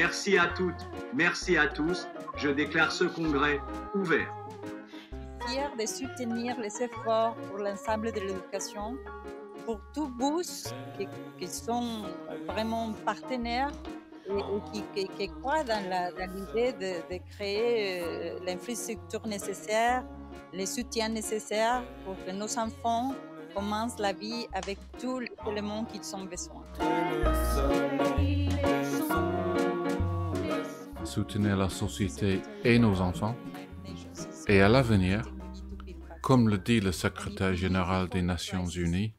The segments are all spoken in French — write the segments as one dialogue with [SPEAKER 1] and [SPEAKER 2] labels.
[SPEAKER 1] Merci à toutes, merci à tous. Je déclare ce congrès ouvert.
[SPEAKER 2] Fier de soutenir les efforts pour l'ensemble de l'éducation, pour tous BOUS qui sont vraiment partenaires et qui croient dans l'idée de créer l'infrastructure nécessaire, les soutiens nécessaires pour que nos enfants commencent la vie avec tous les éléments qu'ils ont besoin.
[SPEAKER 3] Soutenir la société et nos enfants. Et à l'avenir, comme le dit le secrétaire général des Nations Unies,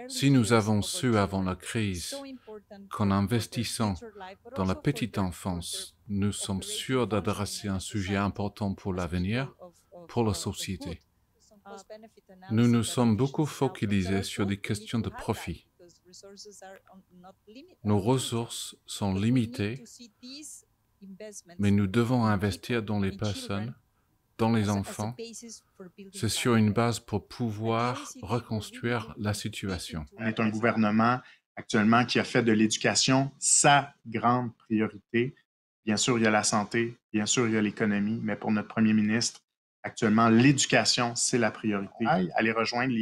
[SPEAKER 3] si nous avons su avant la crise qu'en investissant dans la petite enfance, nous sommes sûrs d'adresser un sujet important pour l'avenir, pour la société. Nous nous sommes beaucoup focalisés sur des questions de profit. Nos ressources sont limitées, mais nous devons investir dans les personnes, dans les enfants. C'est sur une base pour pouvoir reconstruire la situation.
[SPEAKER 4] On est un gouvernement actuellement qui a fait de l'éducation sa grande priorité. Bien sûr, il y a la santé, bien sûr, il y a l'économie, mais pour notre premier ministre, actuellement, l'éducation, c'est la priorité. Aller rejoindre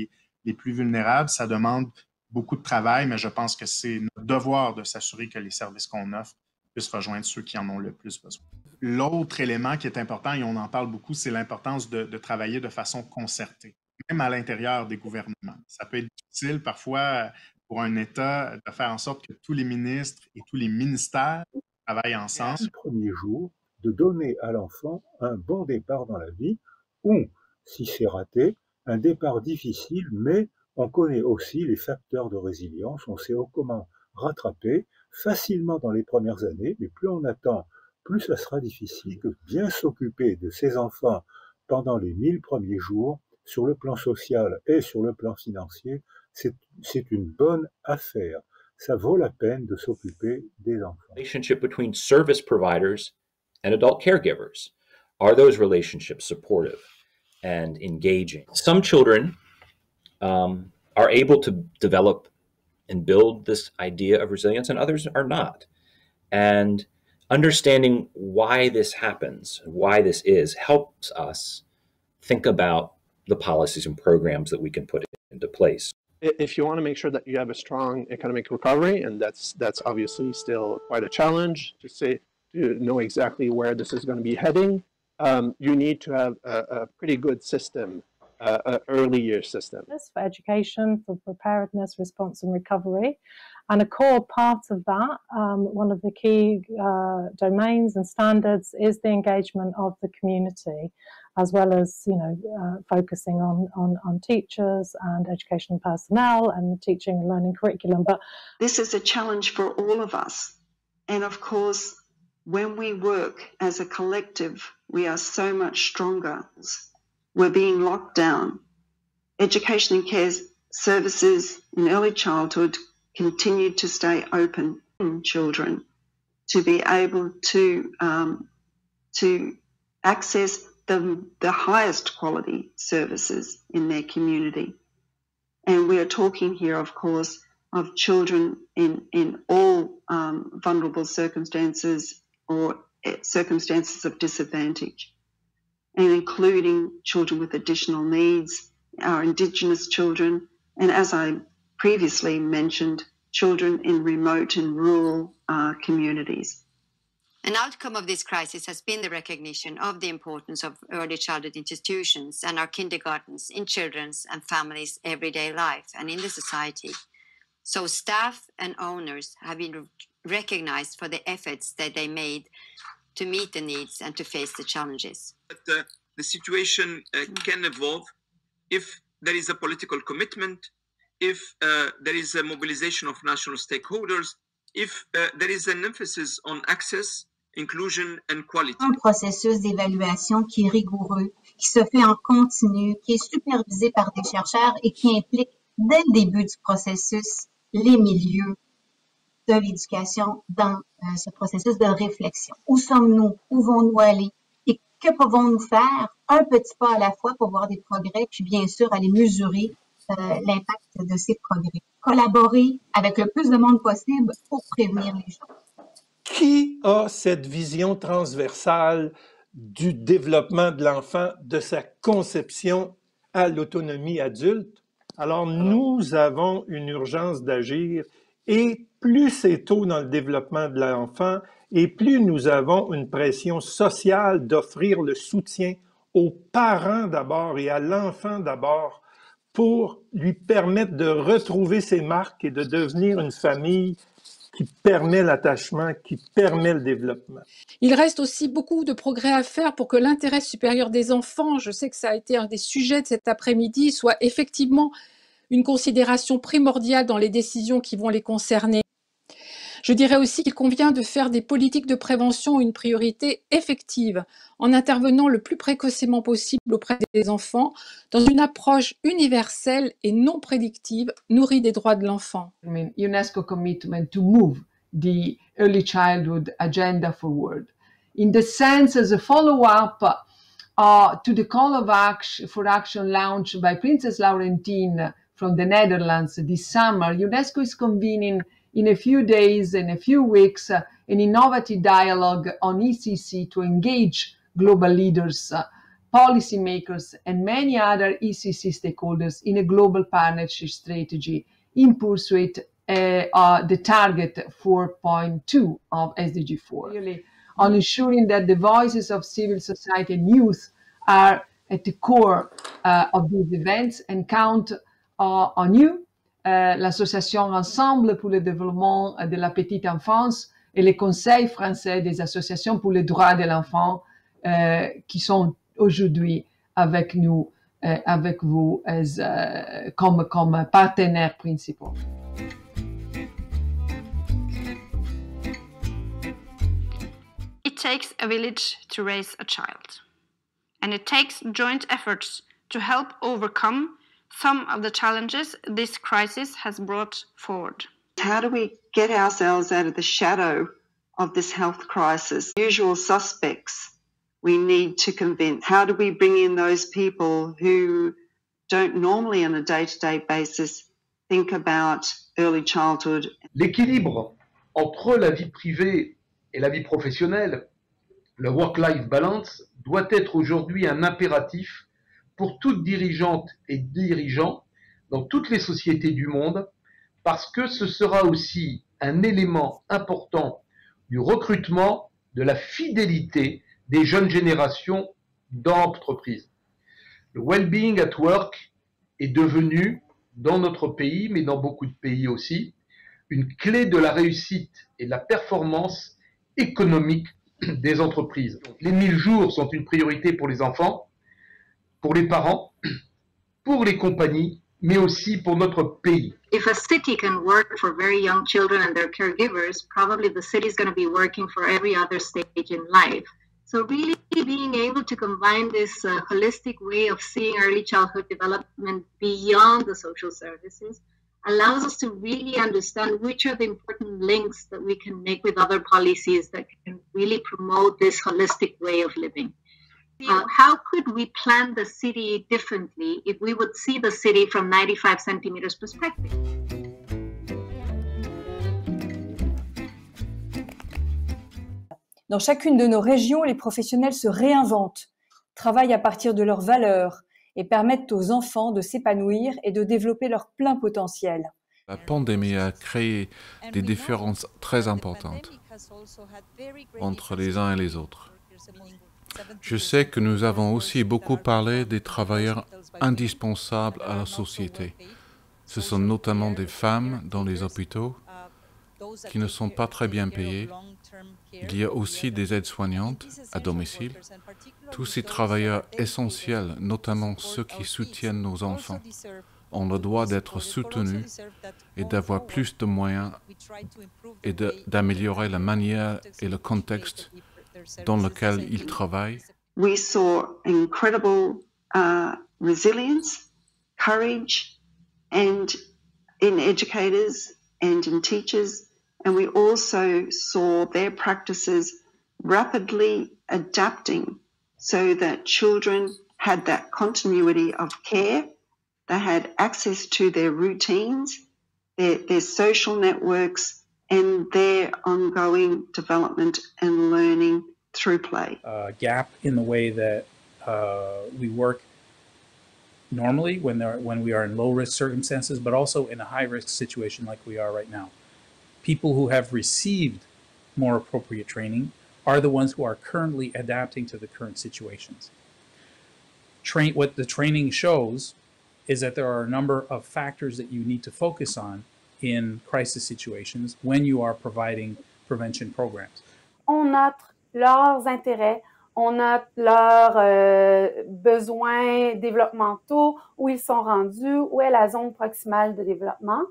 [SPEAKER 4] les plus vulnérables, ça demande beaucoup de travail, mais je pense que c'est notre devoir de s'assurer que les services qu'on offre puissent rejoindre ceux qui en ont le plus besoin. L'autre élément qui est important, et on en parle beaucoup, c'est l'importance de travailler de façon concertée, même à l'intérieur des gouvernements. Ça peut être difficile parfois pour un État de faire en sorte que tous les ministres et tous les ministères travaillent ensemble.
[SPEAKER 5] Le premier jour, de donner à l'enfant un bon départ dans la vie, ou, si c'est raté, un départ difficile, mais on connaît aussi les facteurs de résilience, on sait comment rattraper facilement dans les premières années, mais plus on attend, plus ça sera difficile. Que bien s'occuper de ces enfants pendant les 1000 premiers jours, sur le plan social et sur le plan financier, c'est une bonne affaire. Ça vaut la peine de s'occuper des enfants.
[SPEAKER 6] Relationship between service providers and adult caregivers. Are those relationships supportive and engaging? Some children are able to develop and build this idea of resilience, and others are not. And understanding why this happens, why this is, helps us think about the policies and programs that we can put into place.
[SPEAKER 7] If you want to make sure that you have a strong economic recovery, and that's obviously still quite a challenge to know exactly where this is going to be heading, you need to have a pretty good system, an early year system.
[SPEAKER 8] For education, for preparedness, response and recovery. And a core part of that, one of the key domains and standards is the engagement of the community, as well as, focusing on teachers and education personnel and teaching and learning curriculum. But
[SPEAKER 9] this is a challenge for all of us. And of course, when we work as a collective, we are so much stronger. We're being locked down. Education and care services in early childhood continue to stay open in children to be able to access the highest quality services in their community. And we are talking here, of course, of children in all vulnerable circumstances or circumstances of disadvantage, and including children with additional needs, our Indigenous children, and as I previously mentioned, children in remote and rural communities.
[SPEAKER 10] An outcome of this crisis has been the recognition of the importance of early childhood institutions and our kindergartens in children's and families' everyday life and in the society. So staff and owners have been recognized for the efforts that they made to meet the needs and to face the challenges.
[SPEAKER 11] The situation can evolve if there is a political commitment, if there is a mobilization of national stakeholders, if there is an emphasis on access, inclusion and quality.
[SPEAKER 12] Un processus d'évaluation qui est rigoureux, qui se fait en continu, qui est supervisé par des chercheurs et qui implique dès le début du processus les milieux de l'éducation dans ce processus de réflexion. Où sommes-nous? Où vont-nous aller? Et que pouvons-nous faire un petit pas à la fois pour voir des progrès, puis bien sûr aller mesurer l'impact de ces progrès. Collaborer avec le plus de monde possible pour prévenir les gens.
[SPEAKER 13] qui a cette vision transversale du développement de l'enfant, de sa conception à l'autonomie adulte? Alors, nous avons une urgence d'agir et plus c'est tôt dans le développement de l'enfant et plus nous avons une pression sociale d'offrir le soutien aux parents d'abord et à l'enfant d'abord pour lui permettre de retrouver ses marques et de devenir une famille qui permet l'attachement, qui permet le développement.
[SPEAKER 14] Il reste aussi beaucoup de progrès à faire pour que l'intérêt supérieur des enfants, je sais que ça a été un des sujets de cet après-midi, soit effectivement une considération primordiale dans les décisions qui vont les concerner. Je dirais aussi qu'il convient de faire des politiques de prévention une priorité effective, en intervenant le plus précocement possible auprès des enfants, dans une approche universelle et non prédictive, nourrie des droits de l'enfant.
[SPEAKER 15] UNESCO commitment to move the early childhood agenda forward, in the sense as a follow-up to the call of action for action launched by Princess Laurentine from the Netherlands this summer. UNESCO is convening in a few days and a few weeks an innovative dialogue on ECC to engage global leaders, policymakers, and many other ECC stakeholders in a global partnership strategy in pursuit the target 4.2 of SDG 4. Really, on ensuring that the voices of civil society and youth are at the core of these events, and count on you, l'association Ensemble pour le développement de la petite enfance et le Conseil français des associations pour les droits de l'enfant qui sont aujourd'hui avec nous, avec vous comme partenaires principaux.
[SPEAKER 16] It takes a village to raise a child, and it takes joint efforts to help overcome some of the challenges this crisis has brought forward.
[SPEAKER 9] How do we get ourselves out of the shadow of this health crisis? Usual suspects we need to convince. How do we bring in those people who don't normally on a day-to-day basis think about early childhood?
[SPEAKER 17] L'équilibre entre la vie privée et la vie professionnelle, le work-life balance, doit être aujourd'hui un impératif pour toute dirigeante et dirigeant dans toutes les sociétés du monde, parce que ce sera aussi un élément important du recrutement, de la fidélité des jeunes générations dans l'entreprise. Le well-being at work est devenu, dans notre pays, mais dans beaucoup de pays aussi, une clé de la réussite et de la performance économique des entreprises. Les 1000 jours sont une priorité pour les enfants, pour les parents, pour les compagnies, mais aussi pour notre pays.
[SPEAKER 18] If a city can work for very young children and their caregivers, probably the city is going to be working for every other stage in life. So really being able to combine this holistic way of seeing early childhood development beyond the social services allows us to really understand which are the important links that we can make with other policies that can really promote this holistic way of living. How could we plan the city differently if we would see the city from 95 centimeters perspective?
[SPEAKER 19] Dans chacune de nos régions, les professionnels se réinventent, travaillent à partir de leurs valeurs et permettent aux enfants de s'épanouir et de développer leur plein potentiel.
[SPEAKER 3] La pandémie a créé des différences très importantes entre les uns et les autres. Je sais que nous avons aussi beaucoup parlé des travailleurs indispensables à la société. Ce sont notamment des femmes dans les hôpitaux qui ne sont pas très bien payées. Il y a aussi des aides-soignantes à domicile. Tous ces travailleurs essentiels, notamment ceux qui soutiennent nos enfants, ont le droit d'être soutenus et d'avoir plus de moyens et d'améliorer la manière et le contexte dans lequel ils travaillent.
[SPEAKER 9] We saw incredible resilience, courage, and in educators and in teachers, and we also saw their practices rapidly adapting so that children had that continuity of care, they had access to their routines, their social networks, and their ongoing development and learning through play.
[SPEAKER 20] Gap in the way that we work normally when we are in low-risk circumstances, but also in a high-risk situation like we are right now. People who have received more appropriate training are the ones who are currently adapting to the current situations. What the training shows is that there are a number of factors that you need to focus on in crisis situations when you are providing prevention programs.
[SPEAKER 21] On note leurs intérêts, on note leurs besoins développementaux, où ils sont rendus, où est la zone proximale de développement.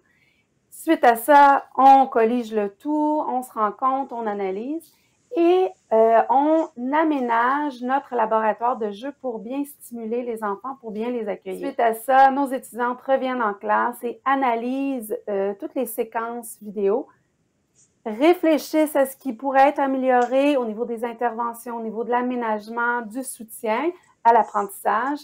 [SPEAKER 21] Suite à ça, on collige le tout, on se rend compte, on analyse et on aménage notre laboratoire de jeu pour bien stimuler les enfants, pour bien les accueillir. Suite à ça, nos étudiantes reviennent en classe et analysent toutes les séquences vidéo, réfléchissent à ce qui pourrait être amélioré au niveau des interventions, au niveau de l'aménagement, du soutien à l'apprentissage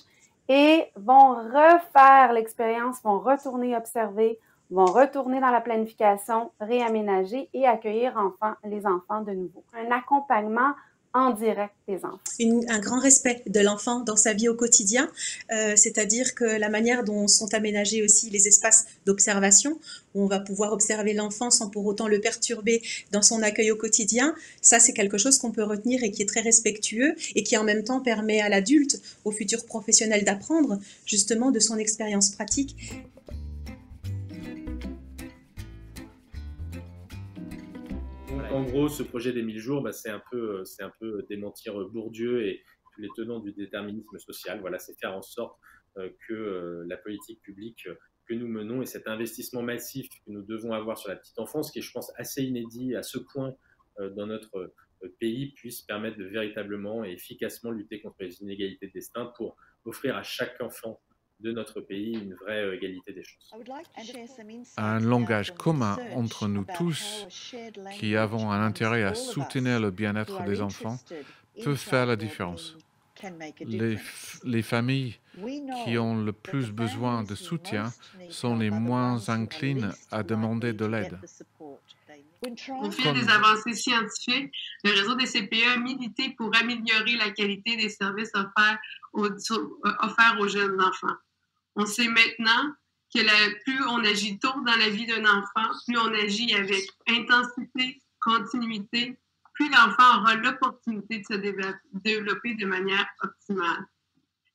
[SPEAKER 21] et vont refaire l'expérience, vont retourner observer, vont retourner dans la planification, réaménager et accueillir les enfants de nouveau. Un accompagnement en direct des enfants.
[SPEAKER 22] Un grand respect de l'enfant dans sa vie au quotidien, c'est-à-dire que la manière dont sont aménagés aussi les espaces d'observation, où on va pouvoir observer l'enfant sans pour autant le perturber dans son accueil au quotidien, ça c'est quelque chose qu'on peut retenir et qui est très respectueux et qui en même temps permet à l'adulte, au futur professionnel d'apprendre justement de son expérience pratique.
[SPEAKER 23] En gros, ce projet des 1000 jours, c'est un peu démentir Bourdieu et tous les tenants du déterminisme social. Voilà, c'est faire en sorte que la politique publique que nous menons et cet investissement massif que nous devons avoir sur la petite enfance, qui est, je pense, assez inédit à ce point dans notre pays, puisse permettre de véritablement et efficacement lutter contre les inégalités de destin pour offrir à chaque enfant de notre pays une vraie égalité des chances.
[SPEAKER 3] Un langage commun entre nous tous qui avons un intérêt à soutenir le bien-être des enfants peut faire la différence. Les familles qui ont le plus besoin de soutien sont les moins inclines à demander de l'aide.
[SPEAKER 24] Au fil des avancées scientifiques, le réseau des CPE a milité pour améliorer la qualité des services offerts aux jeunes enfants. On sait maintenant que plus on agit tôt dans la vie d'un enfant, plus on agit avec intensité, continuité, plus l'enfant aura l'opportunité de se développer de manière optimale.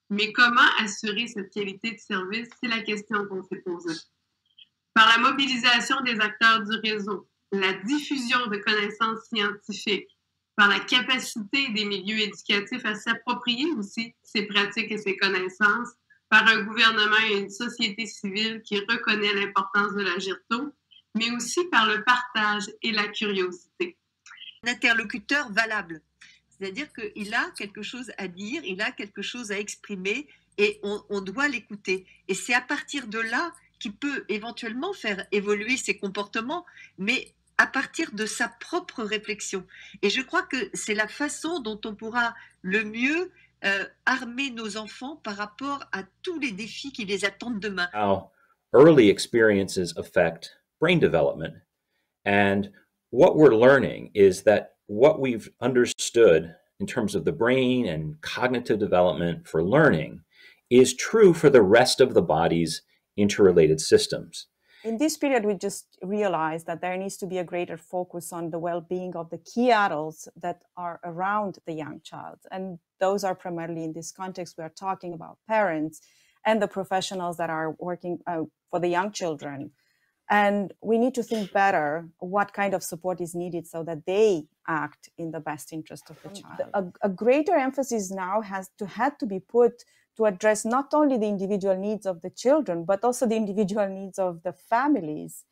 [SPEAKER 24] Mais comment assurer cette qualité de service? C'est la question qu'on s'est posée. Par la mobilisation des acteurs du réseau, la diffusion de connaissances scientifiques, par la capacité des milieux éducatifs à s'approprier aussi ces pratiques et ces connaissances, par un gouvernement et une société civile qui reconnaît l'importance de l'agir tôt, mais aussi par le partage et la curiosité.
[SPEAKER 25] Un interlocuteur valable, c'est-à-dire qu'il a quelque chose à dire, il a quelque chose à exprimer et on doit l'écouter. Et c'est à partir de là qu'il peut éventuellement faire évoluer ses comportements, mais à partir de sa propre réflexion. Et je crois que c'est la façon dont on pourra le mieux armer nos enfants par rapport à tous les défis qui les attendent demain.
[SPEAKER 6] How early experiences affect brain development. And what we're learning is that what we've understood in terms of the brain and cognitive development for learning is true for the rest of the body's interrelated systems.
[SPEAKER 26] In this period, we just realized that there needs to be a greater focus on the well-being of the key adults that are around the young child. And those are primarily in this context, we are talking about parents and the professionals that are working for the young children. And we need to think better what kind of support is needed so that they act in the best interest of the child. A greater emphasis now had to be put to address not only the individual needs of the children, but also the individual needs of the families.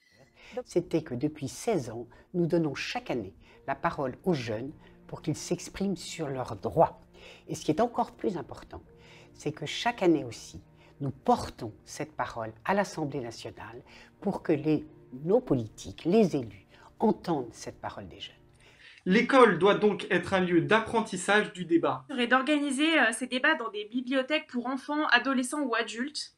[SPEAKER 27] C'était que depuis 16 ans, nous donnons chaque année la parole aux jeunes pour qu'ils s'expriment sur leurs droits. Et ce qui est encore plus important, c'est que chaque année aussi, nous portons cette parole à l'Assemblée nationale pour que nos politiques, les élus, entendent cette parole des jeunes.
[SPEAKER 28] L'école doit donc être un lieu d'apprentissage du débat.
[SPEAKER 29] Et d'organiser ces débats dans des bibliothèques pour enfants, adolescents ou adultes,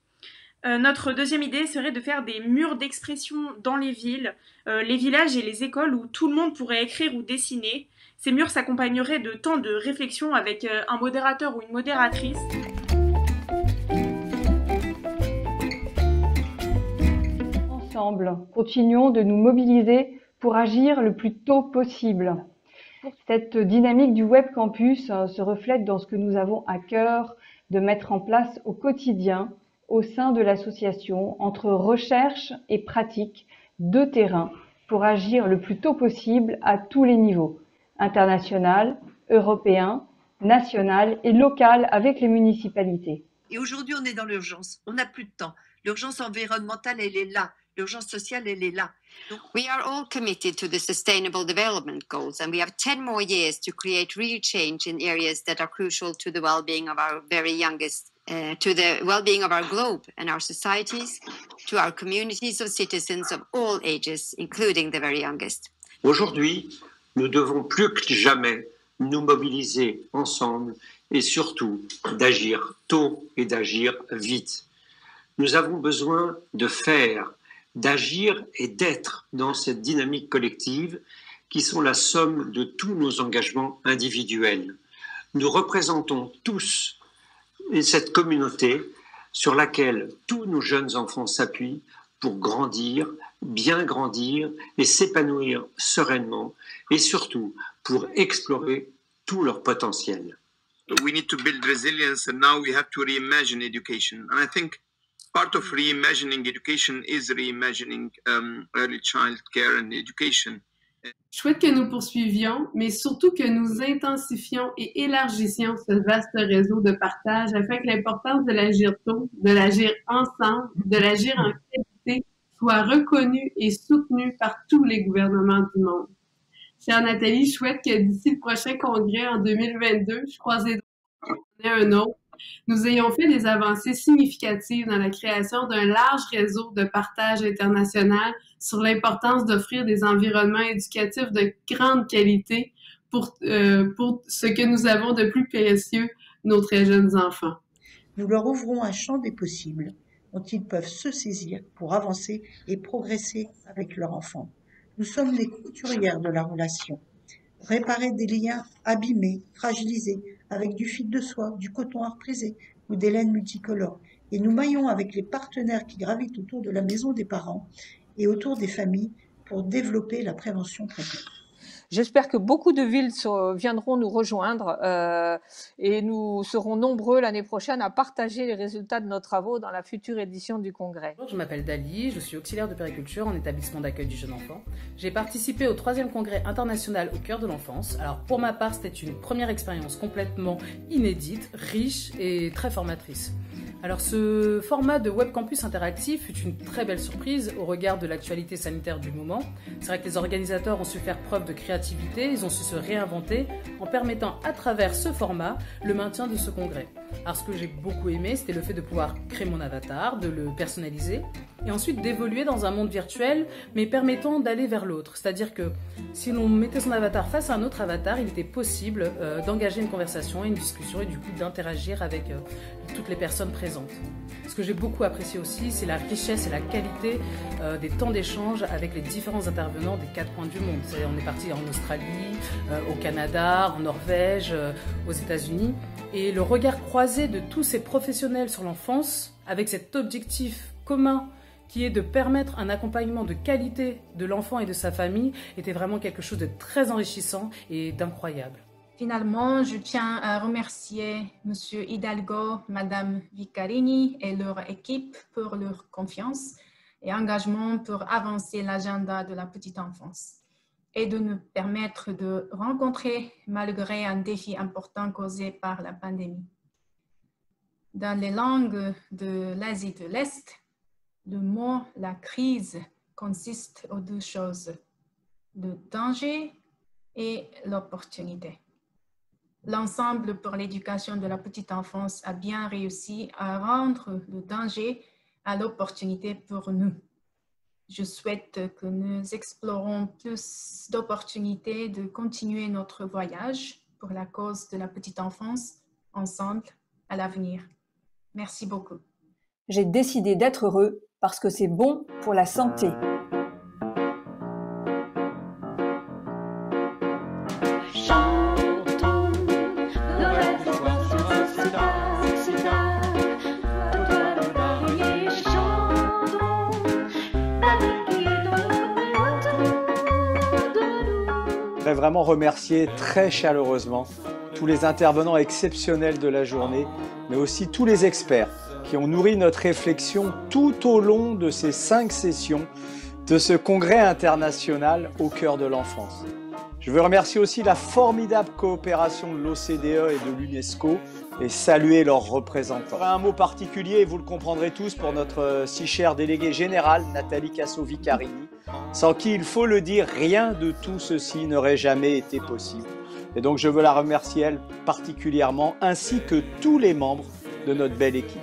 [SPEAKER 1] Notre deuxième idée serait de faire des murs d'expression dans les villes, les villages et les écoles où tout le monde pourrait écrire ou dessiner. Ces murs s'accompagneraient de temps de réflexion avec un modérateur ou une modératrice.
[SPEAKER 2] Ensemble, continuons de nous mobiliser pour agir le plus tôt possible. Cette dynamique du Web Campus se reflète dans ce que nous avons à cœur de mettre en place au quotidien au sein de l'association entre recherche et pratique de terrain pour agir le plus tôt possible à tous les niveaux, international, européen, national et local avec les municipalités.
[SPEAKER 25] Et aujourd'hui, on est dans l'urgence. On n'a plus de temps. L'urgence environnementale, elle est là. L'urgence sociale, elle est là. Donc,
[SPEAKER 4] we are all committed to the Sustainable Development Goals, and we have 10 more years to create real change in areas that are crucial to the well-being of our very youngest, to the well-being of our globe and our societies, to our communities of citizens of all ages, including the very youngest.
[SPEAKER 5] Aujourd'hui, nous devons plus que jamais nous mobiliser ensemble et surtout d'agir tôt et d'agir vite. Nous avons besoin de faire, d'agir et d'être dans cette dynamique collective qui sont la somme de tous nos engagements individuels. Nous représentons tous cette communauté sur laquelle tous nos jeunes enfants s'appuient pour grandir, bien grandir et s'épanouir sereinement et surtout pour explorer tout leur potentiel.
[SPEAKER 7] We need to build resilience and now we have to reimagine education. And I think part of reimagining education is reimagining early child care and education.
[SPEAKER 24] Je souhaite que nous poursuivions, mais surtout que nous intensifions et élargissions ce vaste réseau de partage afin que l'importance de l'agir tôt, de l'agir ensemble, de l'agir en qualité soit reconnue et soutenue par tous les gouvernements du monde. Chère Nathalie, je souhaite que d'ici le prochain congrès en 2022, je croise les doigts qu'on en ait un autre, nous ayons fait des avancées significatives dans la création d'un large réseau de partage international sur l'importance d'offrir des environnements éducatifs de grande qualité pour ce que nous avons de plus précieux, nos très jeunes enfants.
[SPEAKER 8] Nous leur ouvrons un champ des possibles dont ils peuvent se saisir pour avancer et progresser avec leur enfant. Nous sommes les couturières de la relation. Réparer des liens abîmés, fragilisés, avec du fil de soie, du coton artrisé ou des laines multicolores. Et nous maillons avec les partenaires qui gravitent autour de la maison des parents et autour des familles pour développer la prévention précoce.
[SPEAKER 10] J'espère que beaucoup de villes viendront nous rejoindre et nous serons nombreux l'année prochaine à partager les résultats de nos travaux dans la future édition du congrès.
[SPEAKER 11] Bonjour, je m'appelle Dali, je suis auxiliaire de périculture en établissement d'accueil du jeune enfant. J'ai participé au 3e congrès international au cœur de l'enfance. Alors pour ma part, c'était une première expérience complètement inédite, riche et très formatrice. Alors ce format de Web Campus interactif fut une très belle surprise au regard de l'actualité sanitaire du moment. C'est vrai que les organisateurs ont su faire preuve de créativité, ils ont su se réinventer en permettant à travers ce format le maintien de ce congrès. Alors ce que j'ai beaucoup aimé, c'était le fait de pouvoir créer mon avatar, de le personnaliser et ensuite d'évoluer dans un monde virtuel mais permettant d'aller vers l'autre. C'est-à-dire que si l'on mettait son avatar face à un autre avatar, il était possible d'engager une conversation et une discussion et du coup d'interagir avec toutes les personnes présentes. Ce que j'ai beaucoup apprécié aussi, c'est la richesse et la qualité des temps d'échange avec les différents intervenants des 4 coins du monde. On est parti en Australie, au Canada, en Norvège, aux États-Unis. Et le regard croisé de tous ces professionnels sur l'enfance, avec cet objectif commun qui est de permettre un accompagnement de qualité de l'enfant et de sa famille, était vraiment quelque chose de très enrichissant et d'incroyable.
[SPEAKER 29] Finalement, je tiens à remercier M. Hidalgo, Mme Viccarini et leur équipe pour leur confiance et engagement pour avancer l'agenda de la petite enfance et de nous permettre de rencontrer malgré un défi important causé par la pandémie. Dans les langues de l'Asie de l'Est, le mot « la crise » consiste en 2 choses, le danger et l'opportunité. L'ensemble pour l'éducation de la petite enfance a bien réussi à rendre le danger à l'opportunité pour nous. Je souhaite que nous explorons plus d'opportunités de continuer notre voyage pour la cause de la petite enfance ensemble à l'avenir. Merci beaucoup.
[SPEAKER 9] j'ai décidé d'être heureux parce que c'est bon pour la santé.
[SPEAKER 12] Je voudrais vraiment remercier très chaleureusement tous les intervenants exceptionnels de la journée, mais aussi tous les experts qui ont nourri notre réflexion tout au long de ces 5 sessions de ce congrès international au cœur de l'enfance. Je veux remercier aussi la formidable coopération de l'OCDE et de l'UNESCO et saluer leurs représentants. Un mot particulier, vous le comprendrez tous, pour notre si chère déléguée générale, Nathalie Casso-Vicarini, sans qui, il faut le dire, rien de tout ceci n'aurait jamais été possible. Et donc je veux la remercier, elle, particulièrement, ainsi que tous les membres de notre belle équipe.